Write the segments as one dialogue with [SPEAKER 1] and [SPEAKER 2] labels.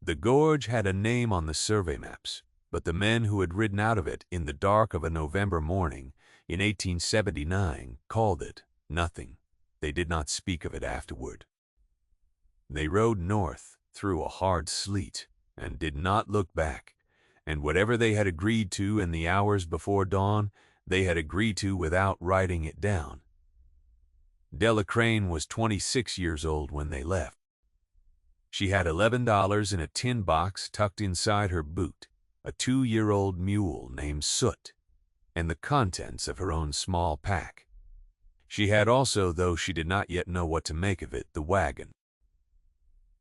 [SPEAKER 1] The gorge had a name on the survey maps, but the men who had ridden out of it in the dark of a November morning in 1879 called it nothing. They did not speak of it afterward. They rode north through a hard sleet and did not look back, and whatever they had agreed to in the hours before dawn, they had agreed to without writing it down. Della Crane was 26 years old when they left. She had $11 in a tin box tucked inside her boot, a 2-year-old mule named Soot, and the contents of her own small pack. She had also, though she did not yet know what to make of it, the wagon.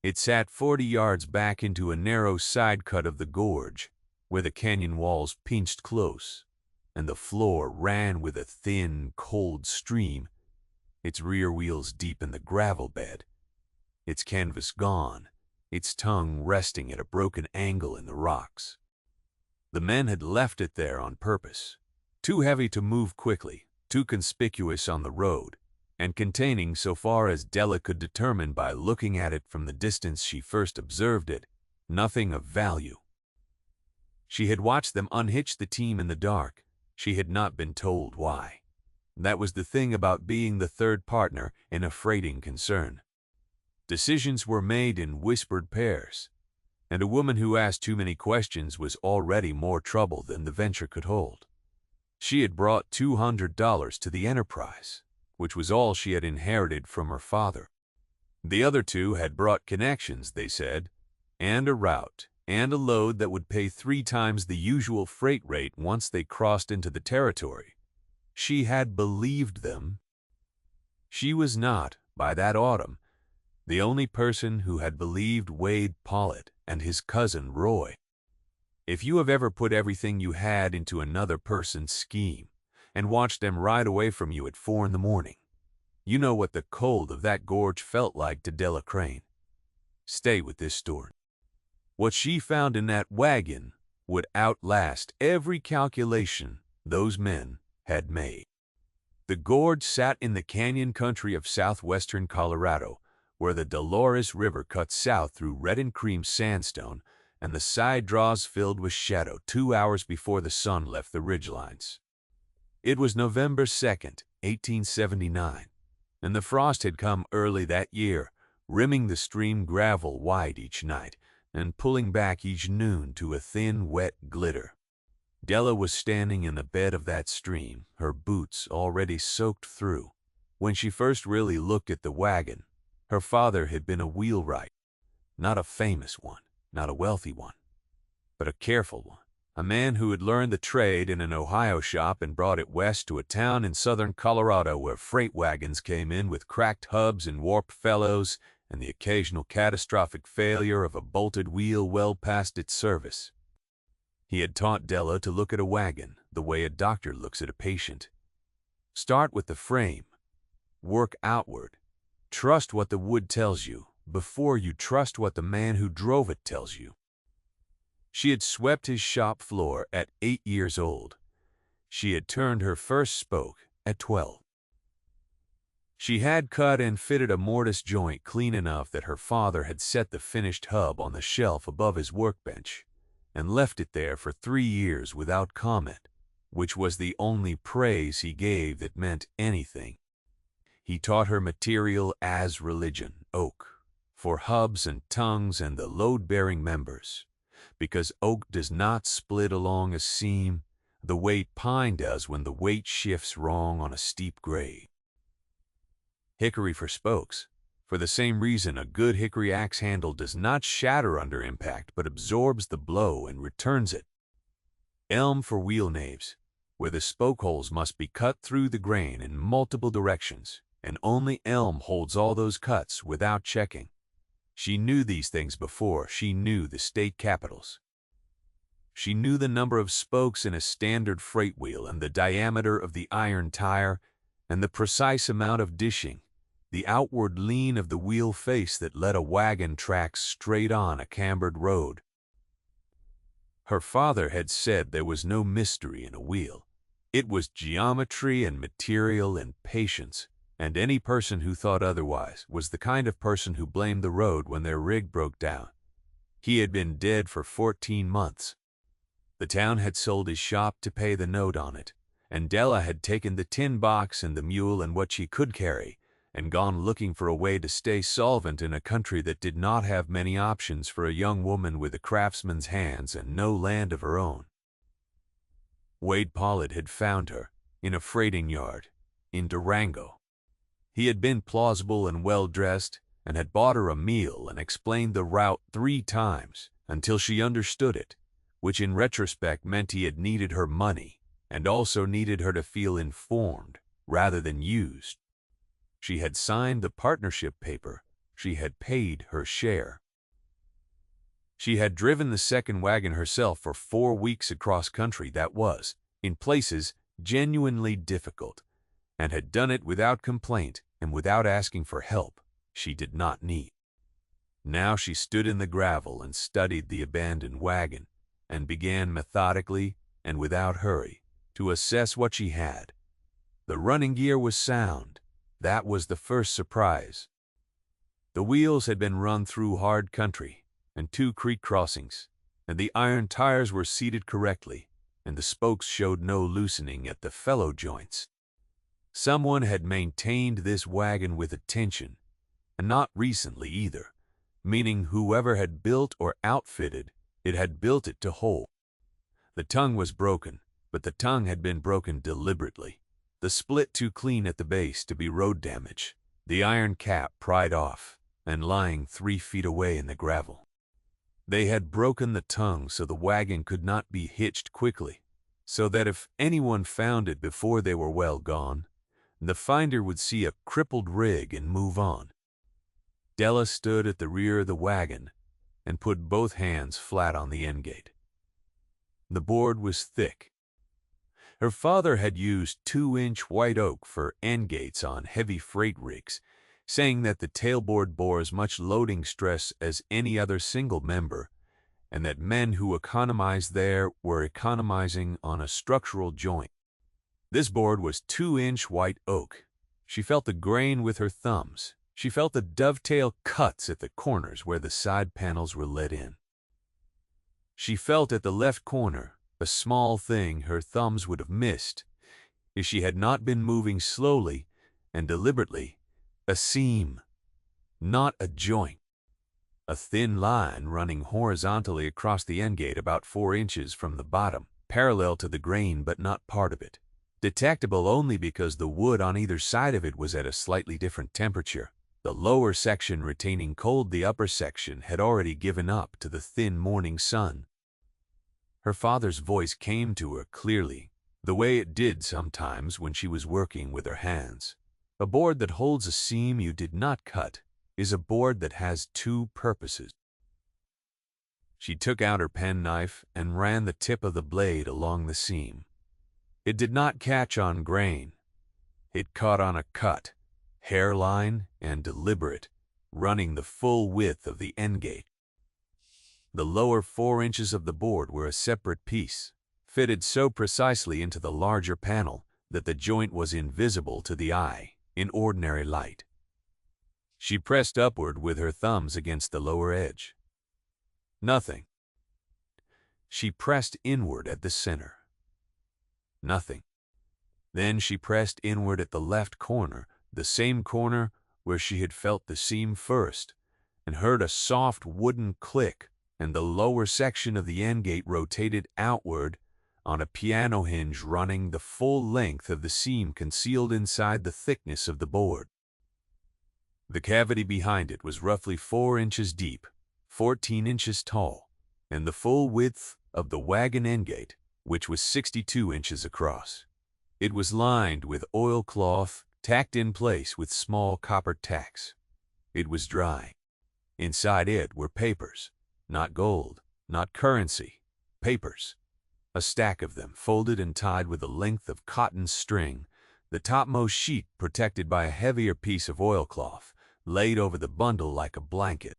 [SPEAKER 1] It sat 40 yards back into a narrow side cut of the gorge, where the canyon walls pinched close, and the floor ran with a thin, cold stream, its rear wheels deep in the gravel bed, its canvas gone, its tongue resting at a broken angle in the rocks. The men had left it there on purpose, too heavy to move quickly, too conspicuous on the road, and containing, so far as Della could determine by looking at it from the distance she first observed it, nothing of value. She had watched them unhitch the team in the dark. She had not been told why. That was the thing about being the third partner in a freighting concern. Decisions were made in whispered pairs, and a woman who asked too many questions was already more trouble than the venture could hold. She had brought $200 to the enterprise, which was all she had inherited from her father. The other two had brought connections, they said, and a route, and a load that would pay 3 times the usual freight rate once they crossed into the territory. She had believed them. She was not, by that autumn, the only person who had believed Wade Pollitt and his cousin Roy. If you have ever put everything you had into another person's scheme and watched them ride away from you at 4 in the morning, you know what the cold of that gorge felt like to Della Crane. Stay with this story. What she found in that wagon would outlast every calculation those men had made. The gorge sat in the canyon country of southwestern Colorado, where the Dolores River cuts south through red and cream sandstone, and the side draws filled with shadow 2 hours before the sun left the ridgelines. It was November 2nd, 1879, and the frost had come early that year, rimming the stream gravel white each night and pulling back each noon to a thin, wet glitter. Della was standing in the bed of that stream, her boots already soaked through. When she first really looked at the wagon, her father had been a wheelwright, not a famous one, not a wealthy one, but a careful one, a man who had learned the trade in an Ohio shop and brought it west to a town in southern Colorado where freight wagons came in with cracked hubs and warped felloes and the occasional catastrophic failure of a bolted wheel well past its service. He had taught Della to look at a wagon the way a doctor looks at a patient. Start with the frame, work outward, trust what the wood tells you before you trust what the man who drove it tells you. She had swept his shop floor at 8 years old. She had turned her first spoke at 12. She had cut and fitted a mortise joint clean enough that her father had set the finished hub on the shelf above his workbench and left it there for 3 years without comment, which was the only praise he gave that meant anything. He taught her material as religion, oak, for hubs and tongues and the load-bearing members, because oak does not split along a seam the way pine does when the weight shifts wrong on a steep grade. Hickory for spokes. For the same reason, a good hickory axe handle does not shatter under impact but absorbs the blow and returns it. Elm for wheel naves, where the spoke holes must be cut through the grain in multiple directions, and only elm holds all those cuts without checking. She knew these things before she knew the state capitals. She knew the number of spokes in a standard freight wheel and the diameter of the iron tire and the precise amount of dishing, the outward lean of the wheel face that led a wagon track straight on a cambered road. Her father had said there was no mystery in a wheel. It was geometry and material and patience, and any person who thought otherwise was the kind of person who blamed the road when their rig broke down. He had been dead for 14 months. The town had sold his shop to pay the note on it, and Della had taken the tin box and the mule and what she could carry, and gone looking for a way to stay solvent in a country that did not have many options for a young woman with a craftsman's hands and no land of her own. Wade Pollard had found her in a freighting yard in Durango. He had been plausible and well-dressed and had bought her a meal and explained the route 3 times until she understood it, which in retrospect meant he had needed her money and also needed her to feel informed rather than used. She had signed the partnership paper. She had paid her share. She had driven the second wagon herself for 4 weeks across country that was, in places, genuinely difficult, and had done it without complaint and without asking for help she did not need. Now she stood in the gravel and studied the abandoned wagon and began methodically and without hurry to assess what she had. The running gear was sound. That was the first surprise. The wheels had been run through hard country and 2 creek crossings, and the iron tires were seated correctly, and the spokes showed no loosening at the felloe joints. Someone had maintained this wagon with attention, and not recently either, meaning whoever had built or outfitted it had built it to hold. The tongue was broken, but the tongue had been broken deliberately. The split too clean at the base to be road damage, the iron cap pried off and lying 3 feet away in the gravel. They had broken the tongue so the wagon could not be hitched quickly, so that if anyone found it before they were well gone, the finder would see a crippled rig and move on. Della stood at the rear of the wagon and put both hands flat on the end gate. The board was thick. Her father had used 2-inch white oak for end gates on heavy freight rigs, saying that the tailboard bore as much loading stress as any other single member, and that men who economized there were economizing on a structural joint. This board was 2-inch white oak. She felt the grain with her thumbs. She felt the dovetail cuts at the corners where the side panels were let in. She felt at the left corner a small thing her thumbs would have missed if she had not been moving slowly and deliberately, a seam, not a joint. A thin line running horizontally across the end gate about 4 inches from the bottom, parallel to the grain but not part of it, detectable only because the wood on either side of it was at a slightly different temperature. The lower section retaining cold, the upper section had already given up to the thin morning sun. Her father's voice came to her clearly, the way it did sometimes when she was working with her hands. A board that holds a seam you did not cut is a board that has 2 purposes. She took out her penknife and ran the tip of the blade along the seam. It did not catch on grain. It caught on a cut, hairline and deliberate, running the full width of the end gate. The lower 4 inches of the board were a separate piece, fitted so precisely into the larger panel that the joint was invisible to the eye in ordinary light. She pressed upward with her thumbs against the lower edge. Nothing. She pressed inward at the center. Nothing. Then she pressed inward at the left corner, the same corner where she had felt the seam first, and heard a soft wooden click, and the lower section of the end gate rotated outward on a piano hinge running the full length of the seam concealed inside the thickness of the board. The cavity behind it was roughly 4 inches deep, 14 inches tall, and the full width of the wagon end gate, which was 62 inches across. It was lined with oilcloth, tacked in place with small copper tacks. It was dry. Inside it were papers. Not gold, not currency, papers. A stack of them, folded and tied with a length of cotton string, the topmost sheet protected by a heavier piece of oilcloth, laid over the bundle like a blanket.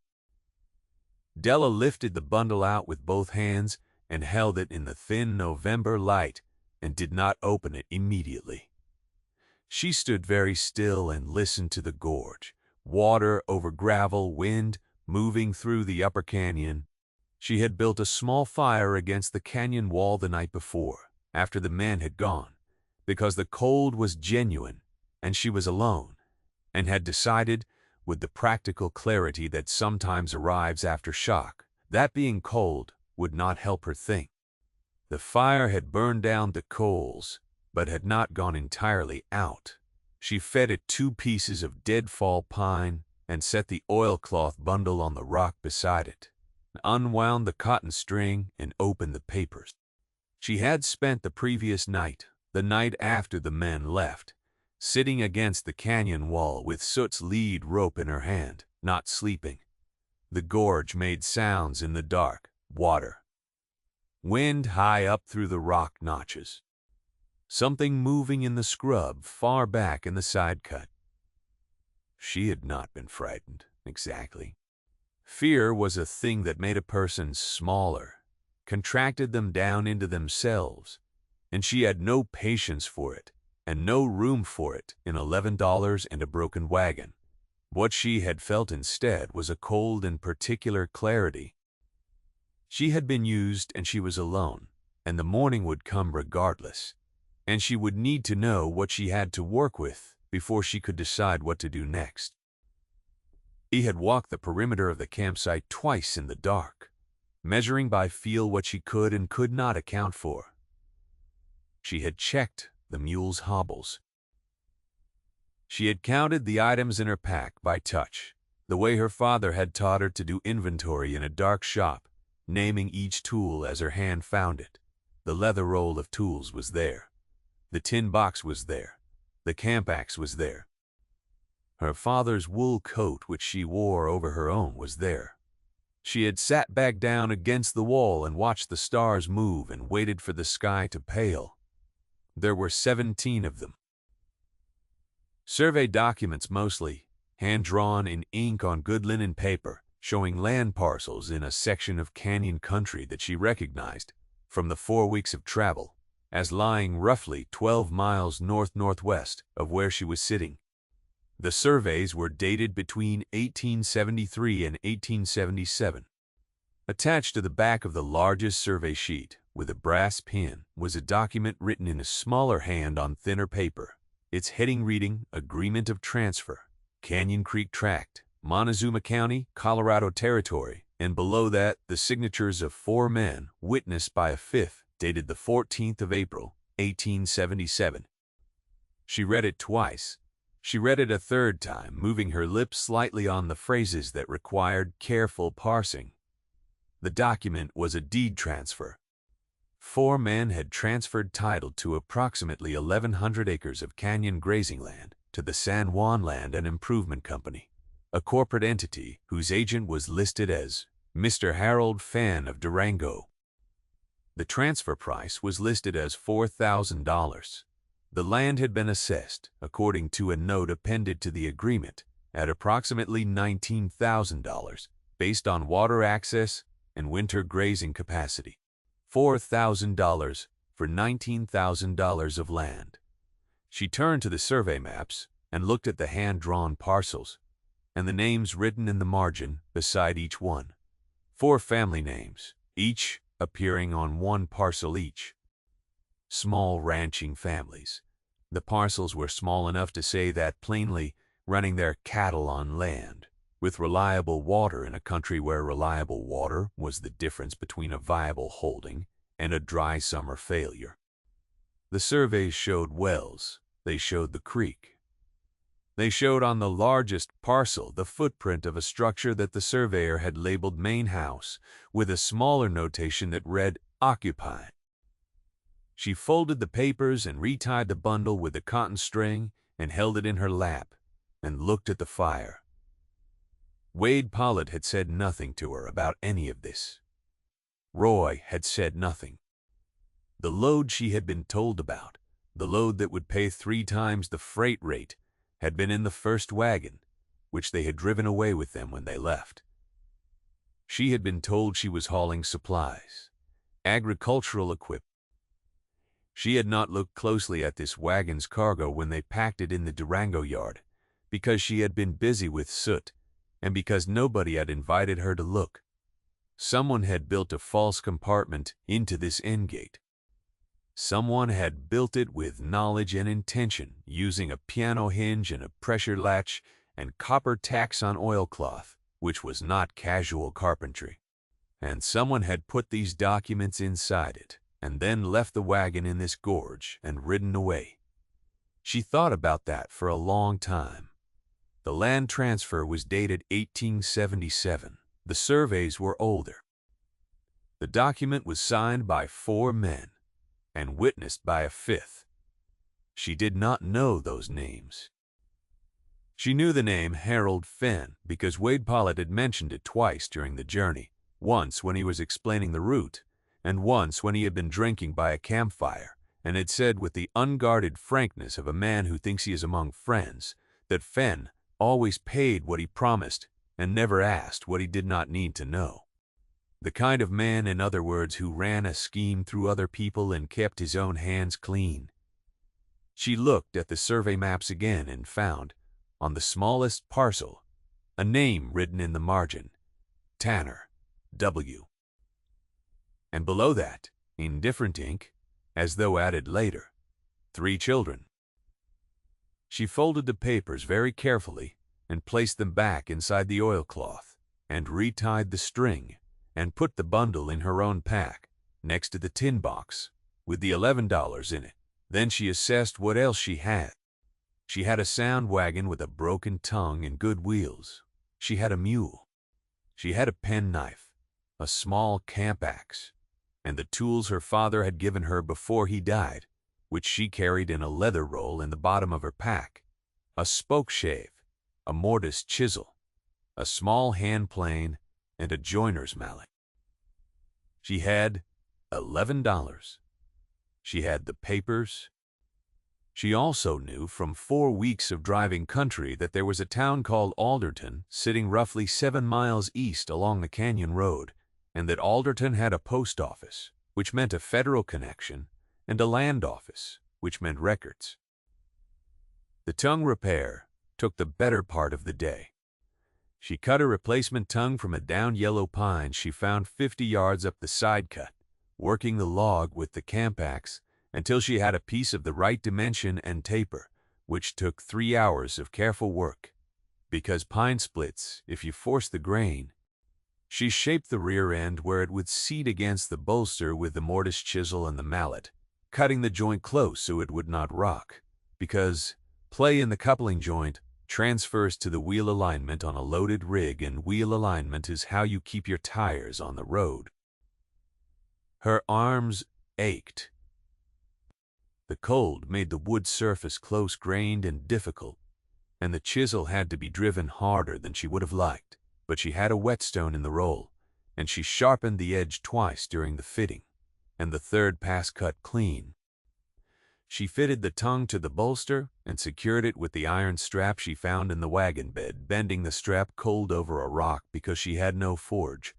[SPEAKER 1] Della lifted the bundle out with both hands and held it in the thin November light and did not open it immediately. She stood very still and listened to the gorge, water over gravel, wind moving through the upper canyon. She had built a small fire against the canyon wall the night before, after the men had gone, because the cold was genuine and she was alone, and had decided, with the practical clarity that sometimes arrives after shock, that being cold would not help her think. The fire had burned down the coals, but had not gone entirely out. She fed it 2 pieces of deadfall pine and set the oilcloth bundle on the rock beside it, unwound the cotton string and opened the papers. She had spent the previous night, the night after the men left, sitting against the canyon wall with Soot's lead rope in her hand, not sleeping. The gorge made sounds in the dark, water. Wind high up through the rock notches. Something moving in the scrub far back in the side cut. She had not been frightened, exactly. Fear was a thing that made a person smaller, contracted them down into themselves, and she had no patience for it, and no room for it in $11 and a broken wagon. What she had felt instead was a cold and particular clarity. She had been used and she was alone, and the morning would come regardless, and she would need to know what she had to work with before she could decide what to do next. He had walked the perimeter of the campsite twice in the dark, measuring by feel what she could and could not account for. She had checked the mule's hobbles. She had counted the items in her pack by touch, the way her father had taught her to do inventory in a dark shop, naming each tool as her hand found it. The leather roll of tools was there. The tin box was there. The camp axe was there. Her father's wool coat, which she wore over her own, was there. She had sat back down against the wall and watched the stars move and waited for the sky to pale. There were 17 of them. Survey documents mostly, hand-drawn in ink on good linen paper, showing land parcels in a section of canyon country that she recognized, from the 4 weeks of travel, as lying roughly 12 miles north-northwest of where she was sitting. The surveys were dated between 1873 and 1877. Attached to the back of the largest survey sheet, with a brass pin, was a document written in a smaller hand on thinner paper, its heading reading Agreement of Transfer, Canyon Creek Tract, Montezuma County, Colorado Territory, and below that the signatures of 4 men, witnessed by a 5th, dated the 14th of April, 1877. She read it twice. She read it a 3rd time, moving her lips slightly on the phrases that required careful parsing. The document was a deed transfer. 4 men had transferred title to approximately 1,100 acres of canyon grazing land to the San Juan Land and Improvement Company, a corporate entity whose agent was listed as Mr. Harold Fan of Durango. The transfer price was listed as $4,000. The land had been assessed, according to a note appended to the agreement, at approximately $19,000, based on water access and winter grazing capacity. $4,000 for $19,000 of land. She turned to the survey maps and looked at the hand-drawn parcels, and the names written in the margin beside each one. 4 family names, each appearing on 1 parcel each. Small ranching families. The parcels were small enough to say that plainly, running their cattle on land, with reliable water in a country where reliable water was the difference between a viable holding and a dry summer failure. The surveys showed wells. They showed the creek. They showed on the largest parcel the footprint of a structure that the surveyor had labeled main house, with a smaller notation that read occupied. She folded the papers and retied the bundle with the cotton string and held it in her lap and looked at the fire. Wade Pollitt had said nothing to her about any of this. Roy had said nothing. The load she had been told about, the load that would pay 3 times the freight rate, had been in the first wagon, which they had driven away with them when they left. She had been told she was hauling supplies, agricultural equipment. She had not looked closely at this wagon's cargo when they packed it in the Durango yard, because she had been busy with Soot, and because nobody had invited her to look. Someone had built a false compartment into this end gate. Someone had built it with knowledge and intention, using a piano hinge and a pressure latch and copper tacks on oilcloth, which was not casual carpentry. And someone had put these documents inside it, and then left the wagon in this gorge and ridden away. She thought about that for a long time. The land transfer was dated 1877. The surveys were older. The document was signed by 4 men and witnessed by a 5th. She did not know those names. She knew the name Harold Fenn because Wade Pollitt had mentioned it twice during the journey, once when he was explaining the route, and once when he had been drinking by a campfire and had said with the unguarded frankness of a man who thinks he is among friends that Fenn always paid what he promised and never asked what he did not need to know. The kind of man, in other words, who ran a scheme through other people and kept his own hands clean. She looked at the survey maps again and found, on the smallest parcel, a name written in the margin, Tanner, W. And below that, in different ink, as though added later, 3 children. She folded the papers very carefully and placed them back inside the oilcloth and retied the string and put the bundle in her own pack next to the tin box with the $11 in it. Then she assessed what else she had. She had a sound wagon with a broken tongue and good wheels. She had a mule. She had a penknife, a small camp axe, and the tools her father had given her before he died, which she carried in a leather roll in the bottom of her pack, a spoke shave, a mortise chisel, a small hand plane, and a joiner's mallet. She had $11. She had the papers. She also knew from 4 weeks of driving country that there was a town called Alderton sitting roughly 7 miles east along the canyon road, and that Alderton had a post office, which meant a federal connection, and a land office, which meant records. The tongue repair took the better part of the day. She cut a replacement tongue from a downed yellow pine she found 50 yards up the side cut, working the log with the camp axe until she had a piece of the right dimension and taper, which took 3 hours of careful work. Because pine splits if you force the grain. She shaped the rear end where it would seat against the bolster with the mortise chisel and the mallet, cutting the joint close so it would not rock, because play in the coupling joint transfers to the wheel alignment on a loaded rig, and wheel alignment is how you keep your tires on the road. Her arms ached. The cold made the wood surface close-grained and difficult, and the chisel had to be driven harder than she would have liked, but she had a whetstone in the roll, and she sharpened the edge twice during the fitting, and the 3rd pass cut clean. She fitted the tongue to the bolster and secured it with the iron strap she found in the wagon bed, bending the strap cold over a rock because she had no forge,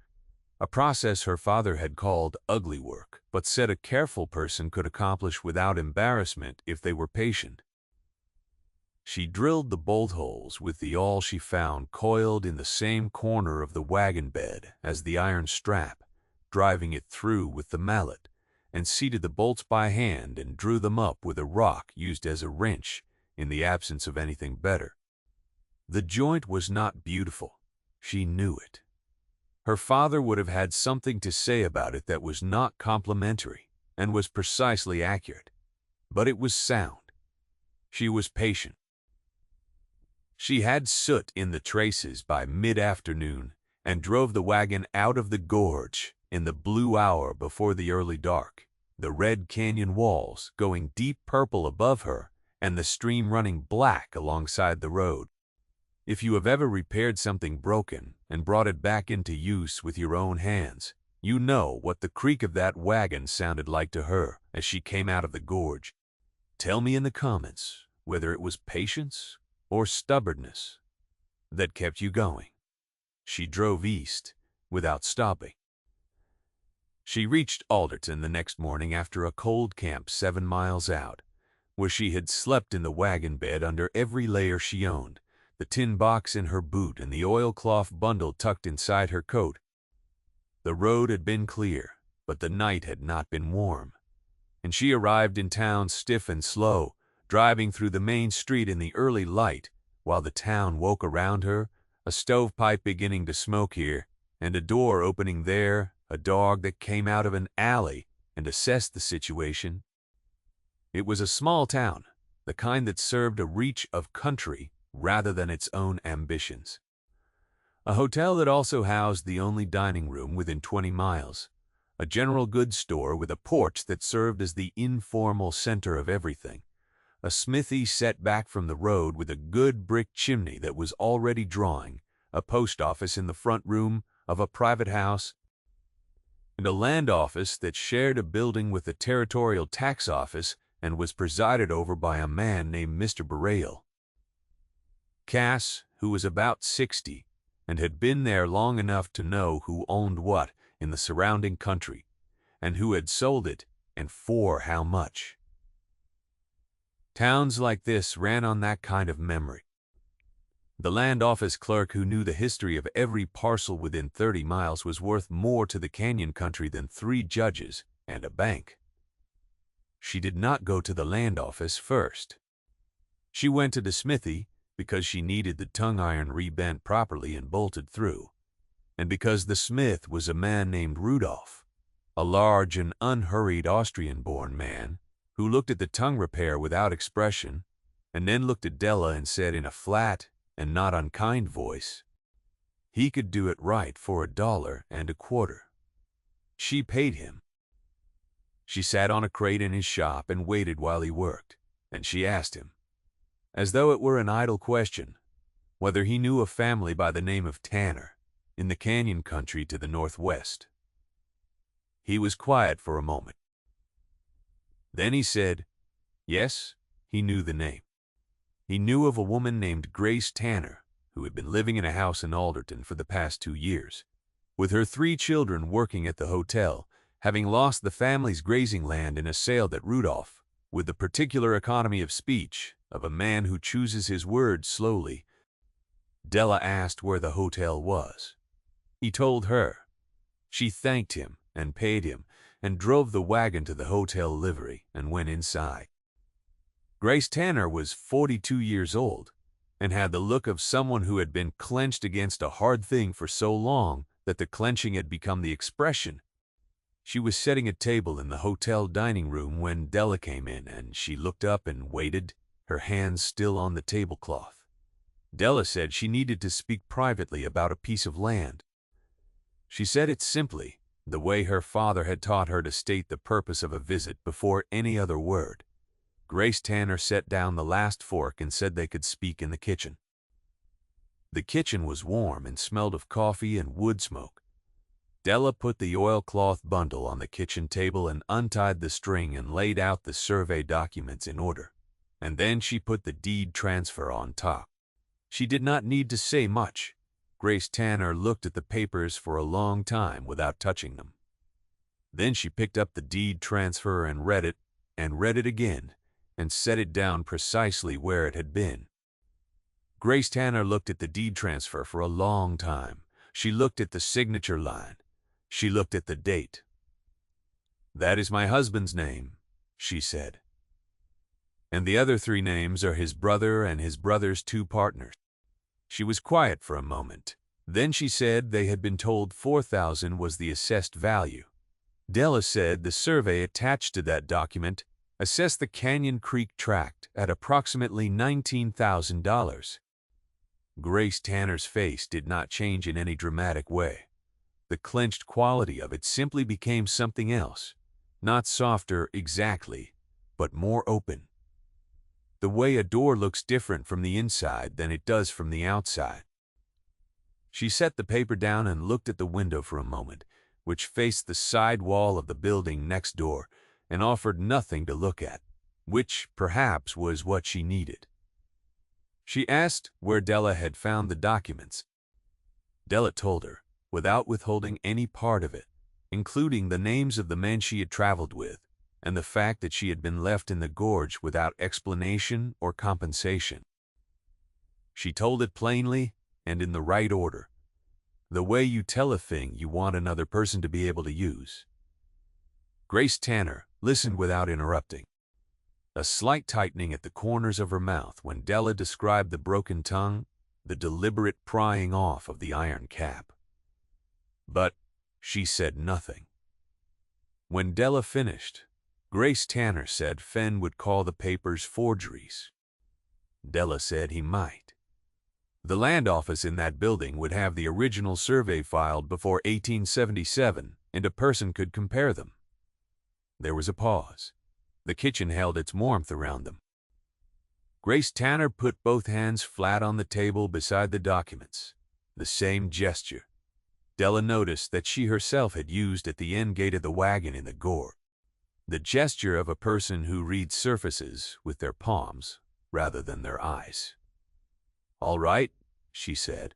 [SPEAKER 1] a process her father had called ugly work, but said a careful person could accomplish without embarrassment if they were patient. She drilled the bolt holes with the awl she found coiled in the same corner of the wagon bed as the iron strap, driving it through with the mallet, and seated the bolts by hand and drew them up with a rock used as a wrench in the absence of anything better. The joint was not beautiful. She knew it. Her father would have had something to say about it that was not complimentary and was precisely accurate, but it was sound. She was patient. She had soot in the traces by mid-afternoon and drove the wagon out of the gorge in the blue hour before the early dark, the red canyon walls going deep purple above her and the stream running black alongside the road. If you have ever repaired something broken and brought it back into use with your own hands, you know what the creak of that wagon sounded like to her as she came out of the gorge. Tell me in the comments whether it was patience or stubbornness that kept you going. She drove east without stopping. She reached Alderton the next morning after a cold camp 7 miles out, where she had slept in the wagon bed under every layer she owned, the tin box in her boot and the oilcloth bundle tucked inside her coat. The road had been clear, but the night had not been warm, and she arrived in town stiff and slow, driving through the main street in the early light, while the town woke around her, a stovepipe beginning to smoke here, and a door opening there, a dog that came out of an alley and assessed the situation. It was a small town, the kind that served a reach of country rather than its own ambitions. A hotel that also housed the only dining room within 20 miles, a general goods store with a porch that served as the informal center of everything, a smithy set back from the road with a good brick chimney that was already drawing, a post office in the front room of a private house, and a land office that shared a building with the territorial tax office and was presided over by a man named Mr. Burrell. Cass, who was about 60, and had been there long enough to know who owned what in the surrounding country, and who had sold it, and for how much. Towns like this ran on that kind of memory. The land office clerk who knew the history of every parcel within 30 miles was worth more to the canyon country than 3 judges and a bank. She did not go to the land office first. She went to the smithy because she needed the tongue iron rebent properly and bolted through, and because the smith was a man named Rudolph, a large and unhurried Austrian-born man who looked at the tongue repair without expression, and then looked at Della and said in a flat and not unkind voice, he could do it right for $1.25. She paid him. She sat on a crate in his shop and waited while he worked, and she asked him, as though it were an idle question, whether he knew a family by the name of Tanner in the canyon country to the northwest. He was quiet for a moment. Then he said, yes, he knew the name. He knew of a woman named Grace Tanner who had been living in a house in Alderton for the past 2 years, with her 3 children working at the hotel, having lost the family's grazing land in a sale that Rudolph, with the particular economy of speech of a man who chooses his words slowly. Della asked where the hotel was. He told her. She thanked him and paid him and drove the wagon to the hotel livery and went inside. Grace Tanner was 42 years old and had the look of someone who had been clenched against a hard thing for so long that the clenching had become the expression. She was setting a table in the hotel dining room when Della came in, and she looked up and waited, her hands still on the tablecloth. Della said she needed to speak privately about a piece of land. She said it simply, the way her father had taught her to state the purpose of a visit before any other word. Grace Tanner set down the last fork and said they could speak in the kitchen. The kitchen was warm and smelled of coffee and wood smoke. Della put the oilcloth bundle on the kitchen table and untied the string and laid out the survey documents in order, and then she put the deed transfer on top. She did not need to say much. Grace Tanner looked at the papers for a long time without touching them. Then she picked up the deed transfer and read it again, and set it down precisely where it had been. Grace Tanner looked at the deed transfer for a long time. She looked at the signature line. She looked at the date. "That is my husband's name," she said. "And the other 3 names are his brother and his brother's 2 partners." She was quiet for a moment. Then she said they had been told $4,000 was the assessed value. Della said the survey attached to that document assessed the Canyon Creek tract at approximately $19,000. Grace Tanner's face did not change in any dramatic way. The clenched quality of it simply became something else, not softer exactly, but more open. The way a door looks different from the inside than it does from the outside. She set the paper down and looked at the window for a moment, which faced the side wall of the building next door, and offered nothing to look at, which perhaps was what she needed. She asked where Della had found the documents. Della told her, without withholding any part of it, including the names of the men she had traveled with, and the fact that she had been left in the gorge without explanation or compensation. She told it plainly and in the right order. The way you tell a thing you want another person to be able to use. Grace Tanner listened without interrupting, a slight tightening at the corners of her mouth when Della described the broken tongue, the deliberate prying off of the iron cap. But she said nothing. When Della finished, Grace Tanner said Fenn would call the papers forgeries. Della said he might. The land office in that building would have the original survey filed before 1877, and a person could compare them. There was a pause. The kitchen held its warmth around them. Grace Tanner put both hands flat on the table beside the documents, the same gesture Della noticed that she herself had used at the end gate of the wagon in the Gorge. The gesture of a person who reads surfaces with their palms rather than their eyes. "All right," she said.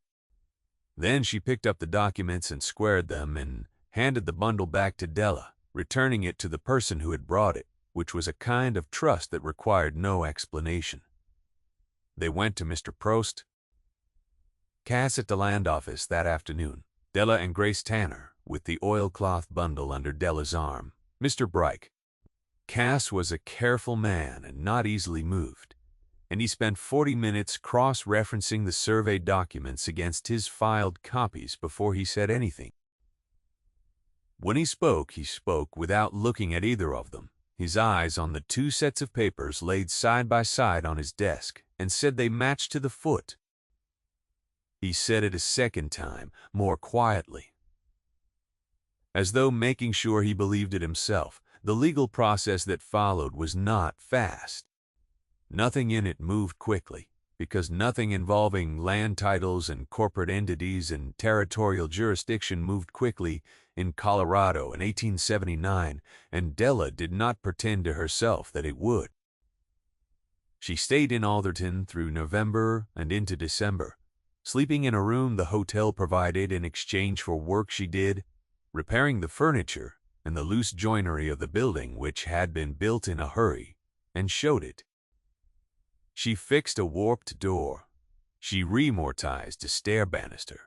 [SPEAKER 1] Then she picked up the documents and squared them and handed the bundle back to Della, returning it to the person who had brought it, which was a kind of trust that required no explanation. They went to Mr. Prost Cass at the land office that afternoon. Della and Grace Tanner, with the oilcloth bundle under Della's arm. Mr. Brick. Cass was a careful man and not easily moved, and he spent 40 minutes cross-referencing the survey documents against his filed copies before he said anything. When he spoke without looking at either of them, his eyes on the two sets of papers laid side by side on his desk, and said they matched to the foot. He said it a second time, more quietly, as though making sure he believed it himself. The legal process that followed was not fast. Nothing in it moved quickly, because nothing involving land titles and corporate entities and territorial jurisdiction moved quickly in Colorado in 1879, and Della did not pretend to herself that it would. She stayed in Alderton through November and into December, sleeping in a room the hotel provided in exchange for work she did, repairing the furniture and the loose joinery of the building, which had been built in a hurry, and showed it. She fixed a warped door. She remortised a stair banister.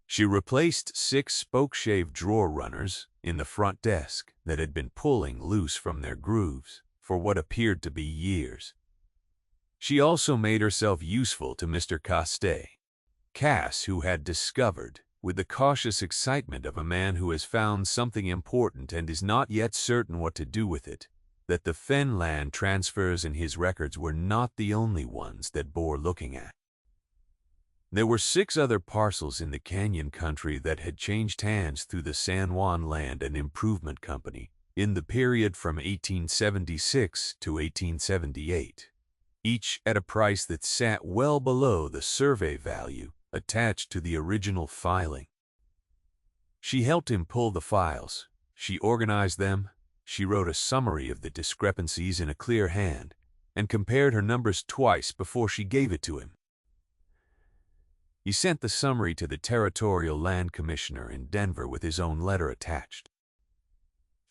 [SPEAKER 1] She replaced 6 spoke-shave drawer runners in the front desk that had been pulling loose from their grooves for what appeared to be years. She also made herself useful to Mr. Cass, who had discovered, with the cautious excitement of a man who has found something important and is not yet certain what to do with it, that the Fenn land transfers in his records were not the only ones that bore looking at. There were 6 other parcels in the canyon country that had changed hands through the San Juan Land and Improvement Company in the period from 1876 to 1878, each at a price that sat well below the survey value attached to the original filing. She helped him pull the files. She organized them. She wrote a summary of the discrepancies in a clear hand and compared her numbers twice before she gave it to him. He sent the summary to the Territorial Land Commissioner in Denver with his own letter attached.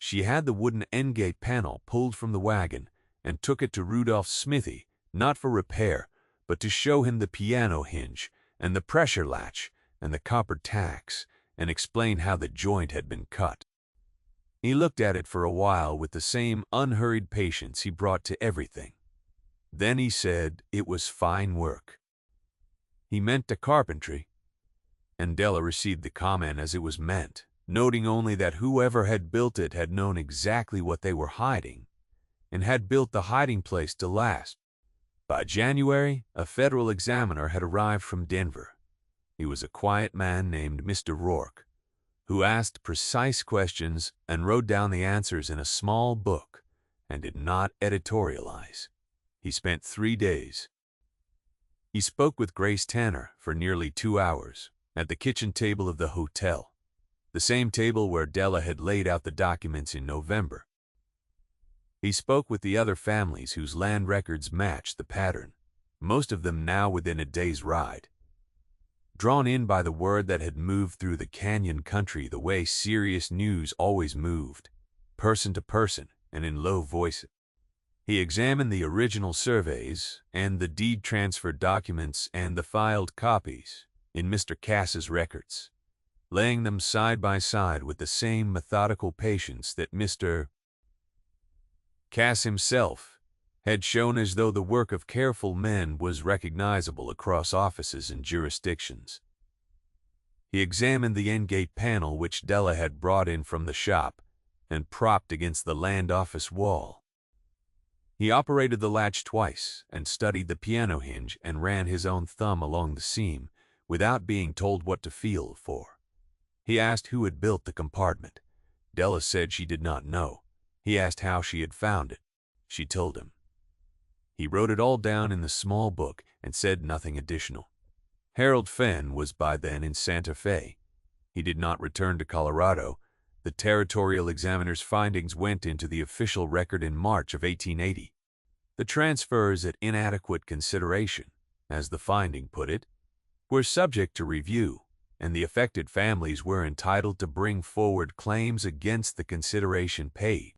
[SPEAKER 1] She had the wooden endgate panel pulled from the wagon and took it to Rudolph's smithy, not for repair, but to show him the piano hinge and the pressure latch and the copper tacks, and explain how the joint had been cut. He looked at it for a while with the same unhurried patience he brought to everything. Then he said it was fine work. He meant the carpentry, and Della received the comment as it was meant, noting only that whoever had built it had known exactly what they were hiding, and had built the hiding place to last. By January, a federal examiner had arrived from Denver. He was a quiet man named Mr. Rourke, who asked precise questions and wrote down the answers in a small book and did not editorialize. He spent 3 days. He spoke with Grace Tanner for nearly 2 hours at the kitchen table of the hotel, the same table where Della had laid out the documents in November. He spoke with the other families whose land records matched the pattern, most of them now within a day's ride. Drawn in by the word that had moved through the canyon country the way serious news always moved, person to person and in low voices. He examined the original surveys and the deed transfer documents and the filed copies in Mr. Cass's records, laying them side by side with the same methodical patience that Mr. Cass himself had shown, as though the work of careful men was recognizable across offices and jurisdictions. He examined the end-gate panel which Della had brought in from the shop and propped against the land office wall. He operated the latch twice and studied the piano hinge and ran his own thumb along the seam without being told what to feel for. He asked who had built the compartment. Della said she did not know. He asked how she had found it. She told him. He wrote it all down in the small book and said nothing additional. Harold Fenn was by then in Santa Fe. He did not return to Colorado. The territorial examiner's findings went into the official record in March of 1880. The transfers at inadequate consideration, as the finding put it, were subject to review, and the affected families were entitled to bring forward claims against the consideration paid.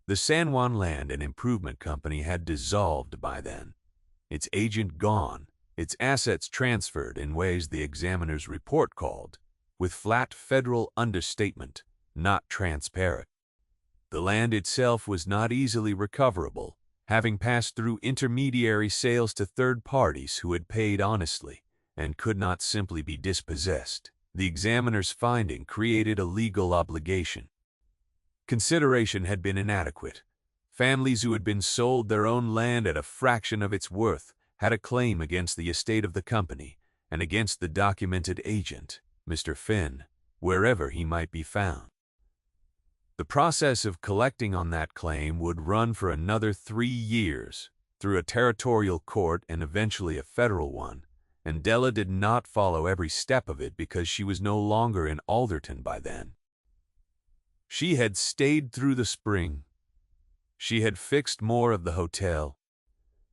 [SPEAKER 1] The San Juan Land and Improvement Company had dissolved by then, its agent gone, its assets transferred in ways the examiner's report called, with flat federal understatement, not transparent. The land itself was not easily recoverable, having passed through intermediary sales to third parties who had paid honestly and could not simply be dispossessed. The examiner's finding created a legal obligation. Consideration had been inadequate. Families who had been sold their own land at a fraction of its worth had a claim against the estate of the company and against the documented agent, Mr. Fenn, wherever he might be found. The process of collecting on that claim would run for another 3 years, through a territorial court and eventually a federal one, and Della did not follow every step of it because she was no longer in Alderton by then. She had stayed through the spring. She had fixed more of the hotel.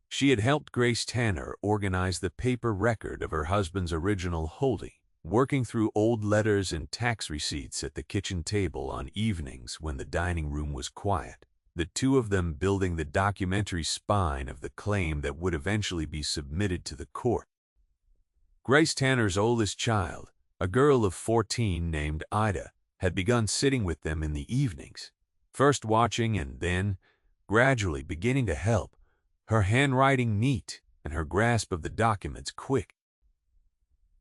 [SPEAKER 1] She had helped Grace Tanner organize the paper record of her husband's original holding, working through old letters and tax receipts at the kitchen table on evenings when the dining room was quiet, the two of them building the documentary spine of the claim that would eventually be submitted to the court. Grace Tanner's oldest child, a girl of 14 named Ida, had begun sitting with them in the evenings, first watching and then, gradually beginning to help, her handwriting neat and her grasp of the documents quick.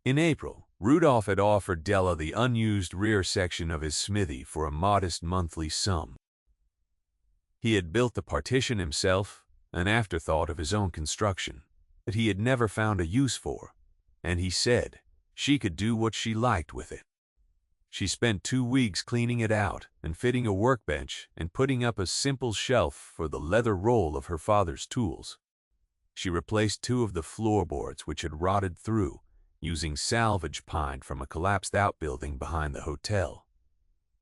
[SPEAKER 1] In April, Rudolph had offered Della the unused rear section of his smithy for a modest monthly sum. He had built the partition himself, an afterthought of his own construction, that he had never found a use for, and he said she could do what she liked with it. She spent 2 weeks cleaning it out and fitting a workbench and putting up a simple shelf for the leather roll of her father's tools. She replaced 2 of the floorboards which had rotted through, using salvage pine from a collapsed outbuilding behind the hotel.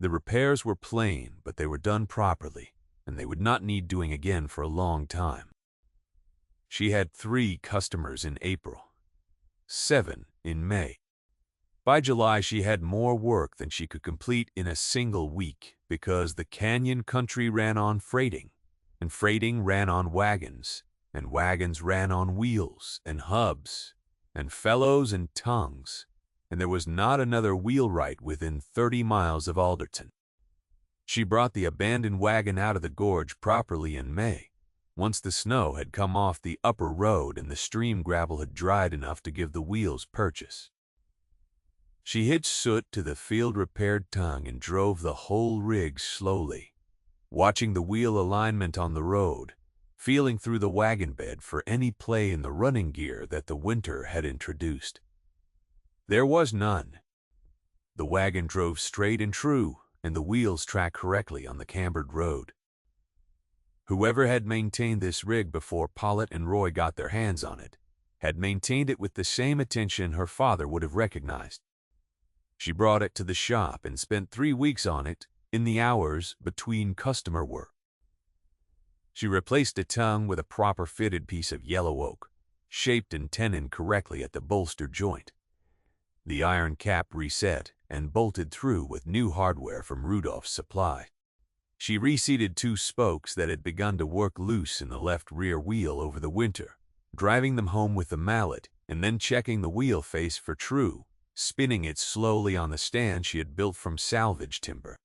[SPEAKER 1] The repairs were plain, but they were done properly, and they would not need doing again for a long time. She had 3 customers in April, 7 in May. By July, she had more work than she could complete in a single week because the canyon country ran on freighting, and freighting ran on wagons, and wagons ran on wheels and hubs, and felloes and tongues, and there was not another wheelwright within 30 miles of Alderton. She brought the abandoned wagon out of the gorge properly in May, once the snow had come off the upper road and the stream gravel had dried enough to give the wheels purchase. She hitched Soot to the field-repaired tongue and drove the whole rig slowly, watching the wheel alignment on the road, feeling through the wagon bed for any play in the running gear that the winter had introduced. There was none. The wagon drove straight and true, and the wheels tracked correctly on the cambered road. Whoever had maintained this rig before Pollitt and Roy got their hands on it had maintained it with the same attention her father would have recognized. She brought it to the shop and spent 3 weeks on it in the hours between customer work. She replaced the tongue with a proper fitted piece of yellow oak, shaped and tenoned correctly at the bolster joint. The iron cap reset and bolted through with new hardware from Rudolph's supply. She reseated 2 spokes that had begun to work loose in the left rear wheel over the winter, driving them home with the mallet and then checking the wheel face for true spinning it slowly on the stand she had built from salvage timber.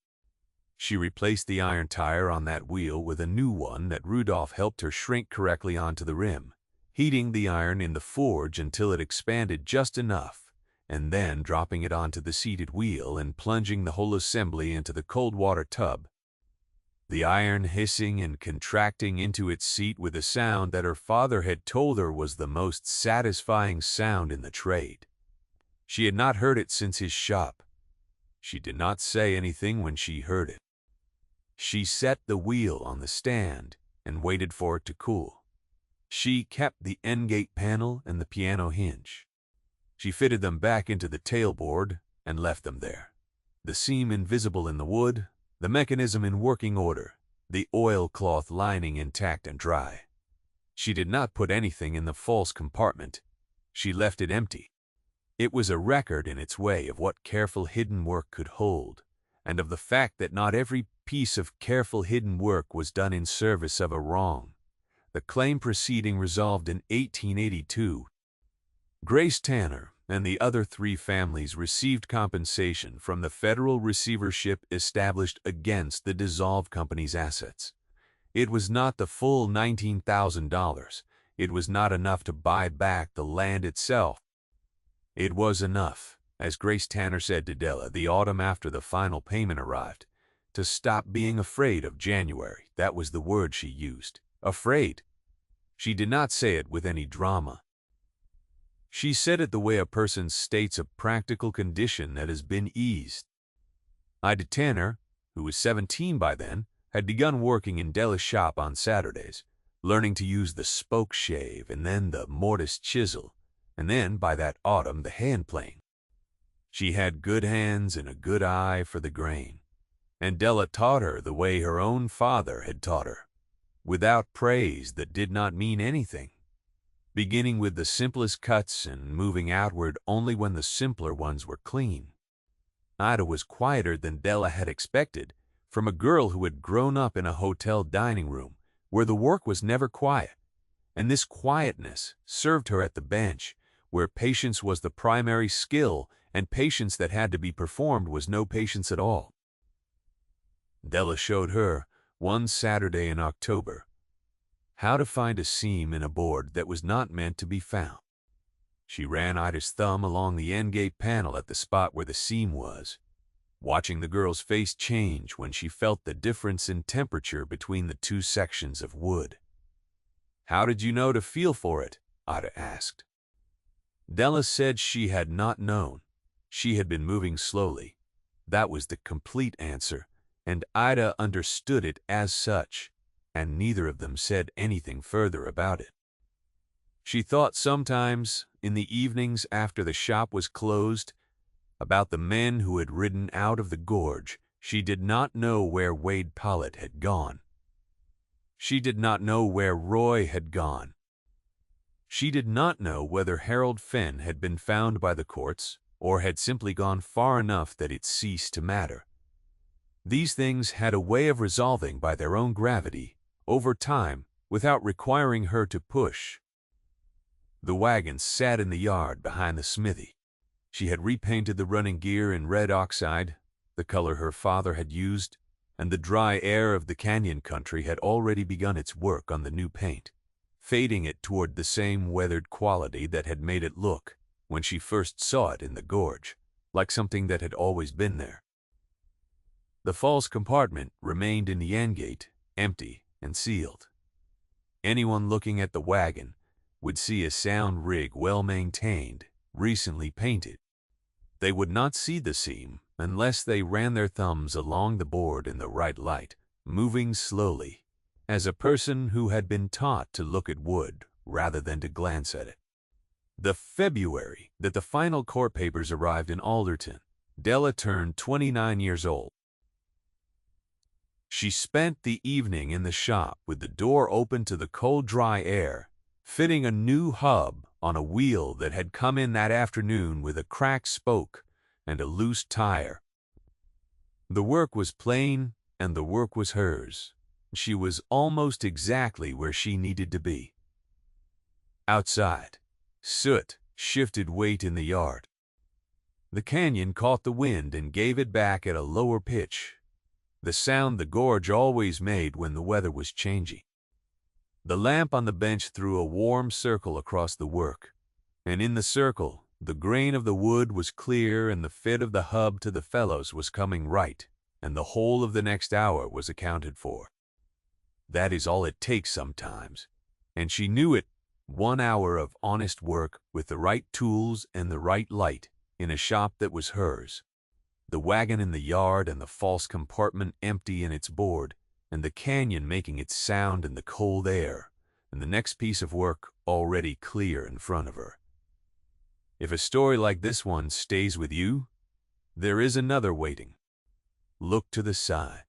[SPEAKER 1] She replaced the iron tire on that wheel with a new one that Rudolph helped her shrink correctly onto the rim, heating the iron in the forge until it expanded just enough, and then dropping it onto the seated wheel and plunging the whole assembly into the cold water tub. The iron hissing and contracting into its seat with a sound that her father had told her was the most satisfying sound in the trade. She had not heard it since his shop. She did not say anything when she heard it. She set the wheel on the stand and waited for it to cool. She kept the end gate panel and the piano hinge. She fitted them back into the tailboard and left them there. The seam invisible in the wood, the mechanism in working order, the oilcloth lining intact and dry. She did not put anything in the false compartment. She left it empty. It was a record in its way of what careful hidden work could hold, and of the fact that not every piece of careful hidden work was done in service of a wrong. The claim proceeding resolved in 1882. Grace Tanner and the other 3 families received compensation from the federal receivership established against the dissolved company's assets. It was not the full $19,000. It was not enough to buy back the land itself. It was enough, as Grace Tanner said to Della the autumn after the final payment arrived, to stop being afraid of January. That was the word she used. Afraid. She did not say it with any drama. She said it the way a person states a practical condition that has been eased. Ida Tanner, who was 17 by then, had begun working in Della's shop on Saturdays, learning to use the spoke shave and then the mortise chisel, and then, by that autumn, the hand plane. She had good hands and a good eye for the grain, and Della taught her the way her own father had taught her, without praise that did not mean anything, beginning with the simplest cuts and moving outward only when the simpler ones were clean. Ida was quieter than Della had expected from a girl who had grown up in a hotel dining room where the work was never quiet, and this quietness served her at the bench, where patience was the primary skill and patience that had to be performed was no patience at all. Della showed her, one Saturday in October, how to find a seam in a board that was not meant to be found. She ran Ida's thumb along the end gate panel at the spot where the seam was, watching the girl's face change when she felt the difference in temperature between the 2 sections of wood. "How did you know to feel for it?" Ida asked. Della said she had not known. She had been moving slowly. That was the complete answer, and Ida understood it as such, and neither of them said anything further about it. She thought sometimes, in the evenings after the shop was closed, about the men who had ridden out of the gorge. She did not know where Wade Pollitt had gone. She did not know where Roy had gone. She did not know whether Harold Fenn had been found by the courts or had simply gone far enough that it ceased to matter. These things had a way of resolving by their own gravity, over time, without requiring her to push. The wagon sat in the yard behind the smithy. She had repainted the running gear in red oxide, the color her father had used, and the dry air of the canyon country had already begun its work on the new paint, fading it toward the same weathered quality that had made it look, when she first saw it in the gorge, like something that had always been there. The false compartment remained in the end gate, empty and sealed. Anyone looking at the wagon would see a sound rig well maintained, recently painted. They would not see the seam unless they ran their thumbs along the board in the right light, moving slowly, as a person who had been taught to look at wood rather than to glance at it. The February that the final court papers arrived in Alderton, Della turned 29 years old. She spent the evening in the shop with the door open to the cold, dry air, fitting a new hub on a wheel that had come in that afternoon with a cracked spoke and a loose tire. The work was plain, and the work was hers. She was almost exactly where she needed to be. Outside, soot shifted weight in the yard. The canyon caught the wind and gave it back at a lower pitch, the sound the gorge always made when the weather was changing. The lamp on the bench threw a warm circle across the work, and in the circle, the grain of the wood was clear and the fit of the hub to the fellows was coming right, and the whole of the next hour was accounted for. That is all it takes sometimes, and she knew it. 1 hour of honest work with the right tools and the right light in a shop that was hers. The wagon in the yard and the false compartment empty in its board, and the canyon making its sound in the cold air, and the next piece of work already clear in front of her. If a story like this one stays with you, there is another waiting. Look to the side.